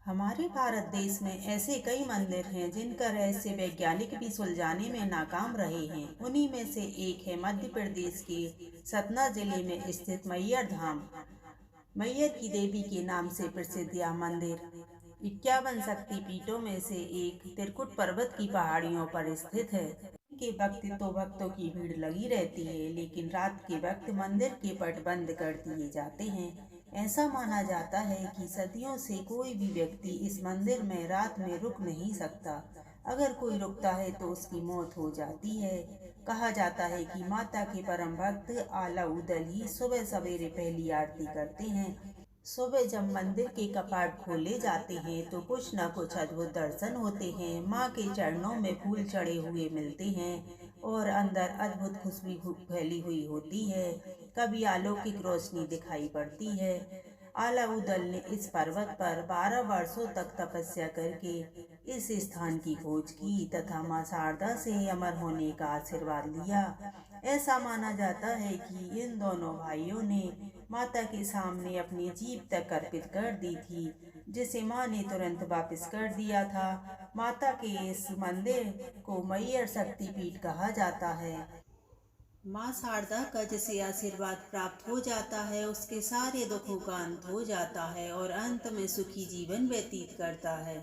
हमारे भारत देश में ऐसे कई मंदिर हैं जिनका रहस्य वैज्ञानिक भी सुलझाने में नाकाम रहे हैं। उन्हीं में से एक है मध्य प्रदेश के सतना जिले में स्थित मैहर धाम। मैहर की देवी के नाम से प्रसिद्ध यह मंदिर 51 शक्ति पीठों में से एक त्रिकुट पर्वत की पहाड़ियों पर स्थित है। दिन के वक्त तो भक्तों की भीड़ लगी रहती है, लेकिन रात के वक्त मंदिर के पट बंद कर दिए जाते हैं। ऐसा माना जाता है कि सदियों से कोई भी व्यक्ति इस मंदिर में रात में रुक नहीं सकता। अगर कोई रुकता है तो उसकी मौत हो जाती है। कहा जाता है कि माता के परम भक्त आला उदल ही सुबह सवेरे पहली आरती करते हैं। सुबह जब मंदिर के कपाट खोले जाते हैं तो कुछ न कुछ अद्भुत दर्शन होते हैं। माँ के चरणों में फूल चढ़े हुए मिलते हैं और अंदर अद्भुत खुशबू फैली हुई होती है। कभी अलौकिक रोशनी दिखाई पड़ती है। आलाउद्दीन ने इस पर्वत पर 12 वर्षों तक तपस्या करके इस स्थान की खोज की तथा मां शारदा से अमर होने का आशीर्वाद लिया। ऐसा माना जाता है कि इन दोनों भाइयों ने माता के सामने अपनी जीभ तक अर्पित कर दी थी, जिसे मां ने तुरंत वापस कर दिया था। माता के इस मंदिर को मैहर शक्तिपीठ कहा जाता है। माँ शारदा का जिसे आशीर्वाद प्राप्त हो जाता है उसके सारे दुखों का अंत हो जाता है और अंत में सुखी जीवन व्यतीत करता है।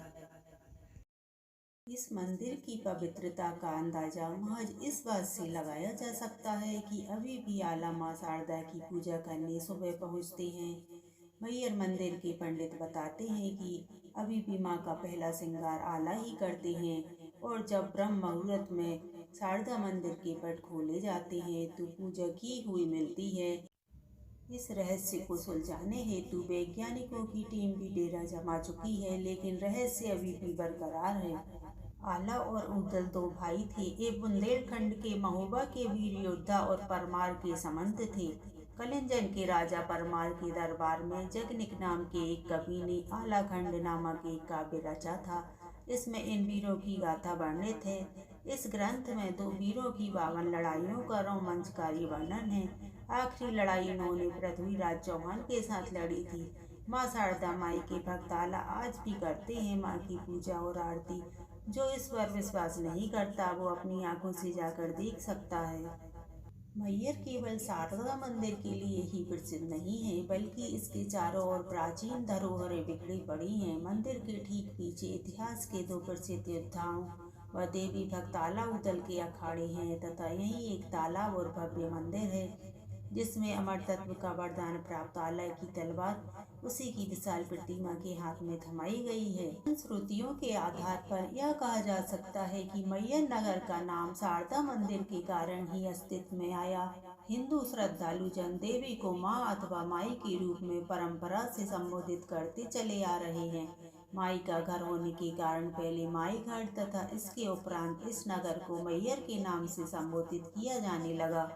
इस मंदिर की पवित्रता का अंदाजा महज इस बात से लगाया जा सकता है कि अभी भी आला माँ शारदा की पूजा करने सुबह पहुँचते हैं। मैहर मंदिर के पंडित बताते हैं कि अभी भी माँ का पहला श्रृंगार आला ही करते हैं और जब ब्रह्म मुहूर्त में शारदा मंदिर के पट खोले जाते हैं तो पूजा की हुई मिलती है। इस रहस्य को सुलझाने हेतु वैज्ञानिकों की टीम भी डेरा जमा चुकी है, लेकिन रहस्य अभी भी बरकरार है। आला और उदल दो भाई थे। ये बुंदेलखंड के महोबा के वीर योद्धा और परमार के समंत थे। कलिंजन के राजा परमार के दरबार में जगनिक नाम के एक कवि ने आलाखंड नामक एक काव्य रचा था। इसमें इन वीरों की गाथा वर्णित है। इस ग्रंथ में दो वीरों की 52 लड़ाइयों का रोमांचकारी वर्णन है। आखिरी लड़ाई इन्होंने पृथ्वीराज चौहान के साथ लड़ी थी। माँ शारदा माई के भक्त आला आज भी करते हैं माँ की पूजा और आरती। जो इस पर विश्वास नहीं करता वो अपनी आंखों से जाकर देख सकता है। मैहर केवल शारदा मंदिर के लिए ही प्रसिद्ध नहीं है, बल्कि इसके चारों ओर प्राचीन धरोहरें बिखरी पड़ी हैं। मंदिर के ठीक पीछे इतिहास के दो प्रसिद्ध योद्धाओं व देवी भक्त आलाउदल के अखाड़े हैं तथा यहीं एक तालाब और भव्य मंदिर है जिसमें अमर तत्व का वरदान प्राप्त आला की तलवार उसी की विशाल प्रतिमा के हाथ में थमाई गई है। श्रुतियों के आधार पर यह कहा जा सकता है कि मैहर नगर का नाम शारदा मंदिर के कारण ही अस्तित्व में आया। हिंदू श्रद्धालु जन देवी को माँ अथवा माई के रूप में परंपरा से संबोधित करते चले आ रहे हैं। माई का घर होने के कारण पहले माई घाट तथा इसके उपरांत इस नगर को मैहर के नाम से संबोधित किया जाने लगा।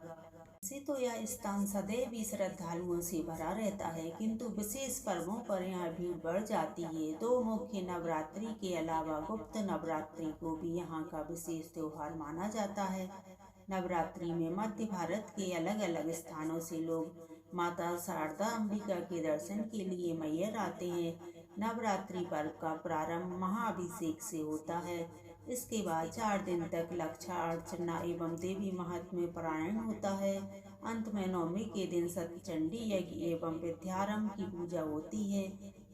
वैसे तो यह स्थान सदैव ही श्रद्धालुओं से भरा रहता है, किंतु विशेष पर्वों पर यहाँ भीड़ बढ़ जाती है। दो मुख्य नवरात्रि के अलावा गुप्त नवरात्रि को भी यहाँ का विशेष त्योहार माना जाता है। नवरात्रि में मध्य भारत के अलग अलग स्थानों से लोग माता शारदा अंबिका के दर्शन के लिए मैहर आते हैं। नवरात्रि पर्व का प्रारंभ महाअभिषेक से होता है। इसके बाद 4 दिन तक लक्षा अर्चना एवं देवी महात्म्य पारायण होता है। अंत में नवमी के दिन सतचंडी यज्ञ एवं विद्यारंभ की पूजा होती है।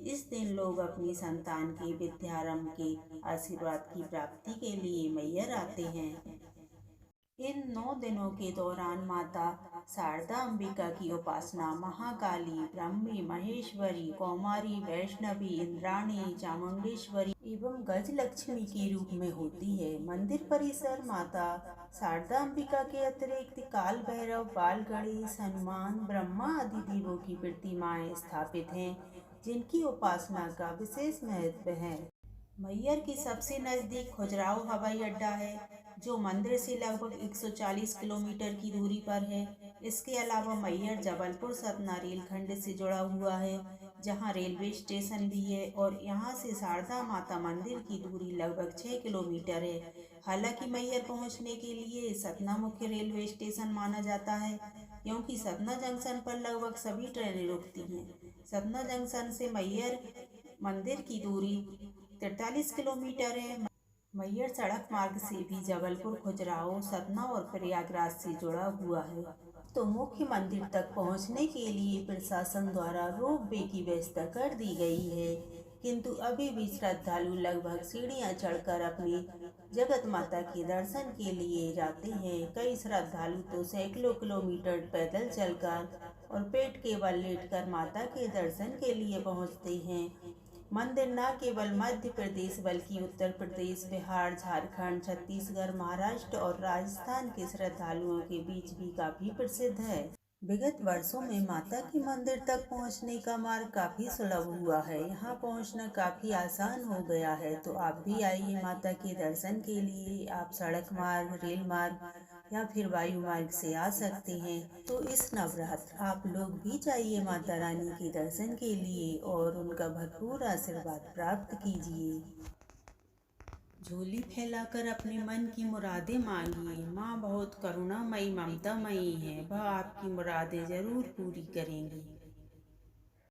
इस दिन लोग अपनी संतान के विद्यारंभ के आशीर्वाद की प्राप्ति के लिए मैहर आते हैं। इन 9 दिनों के दौरान माता शारदा अंबिका की उपासना महाकाली, ब्रह्मी, महेश्वरी, कौमारी, वैष्णवी, इंद्राणी, चामुंडेश्वरी एवं गजलक्ष्मी के रूप में होती है। मंदिर परिसर माता शारदा अंबिका के अतिरिक्त काल भैरव, बाल गणेश, हनुमान, ब्रह्मा आदि देवों की प्रतिमाएं स्थापित हैं, जिनकी उपासना का विशेष महत्व है। मैहर के सबसे नज़दीक खजुराहो हवाई अड्डा है, जो मंदिर से लगभग 140 किलोमीटर की दूरी पर है। इसके अलावा मैहर जबलपुर सतना रेलखंड से जुड़ा हुआ है, जहां रेलवे स्टेशन भी है और यहां से शारदा माता मंदिर की दूरी लगभग 6 किलोमीटर है। हालांकि मैहर पहुंचने के लिए सतना मुख्य रेलवे स्टेशन माना जाता है, क्योंकि सतना जंक्शन पर लगभग सभी ट्रेनें रुकती हैं। सतना जंक्शन से मैहर मंदिर की दूरी 43 किलोमीटर है। मैहर सड़क मार्ग से भी जबलपुर, खजुराहो, सतना और प्रयागराज से जुड़ा हुआ है। तो मुख्य मंदिर तक पहुंचने के लिए प्रशासन द्वारा रोपवे की व्यवस्था कर दी गई है, किंतु अभी भी श्रद्धालु लगभग सीढ़ियां चढ़कर अपनी जगत माता के दर्शन के लिए जाते हैं। कई श्रद्धालु तो सैकड़ों किलोमीटर पैदल चलकर और पेट के बल लेटकर माता के दर्शन के लिए पहुंचते हैं। मंदिर न केवल मध्य प्रदेश बल्कि उत्तर प्रदेश, बिहार, झारखंड, छत्तीसगढ़, महाराष्ट्र और राजस्थान के श्रद्धालुओं के बीच भी काफी प्रसिद्ध है। विगत वर्षों में माता के मंदिर तक पहुंचने का मार्ग काफी सुलभ हुआ है। यहाँ पहुंचना काफी आसान हो गया है। तो आप भी आइए माता के दर्शन के लिए। आप सड़क मार्ग, रेल मार्ग या फिर वायु मार्ग से आ सकते हैं। तो इस नवरात्र आप लोग भी जाइए माता रानी के दर्शन के लिए और उनका भरपूर आशीर्वाद प्राप्त कीजिए। झोली फैलाकर अपने मन की मुरादें मांगिए। माँ बहुत करुणामयी, ममतामयी है। वह आपकी मुरादें जरूर पूरी करेंगी।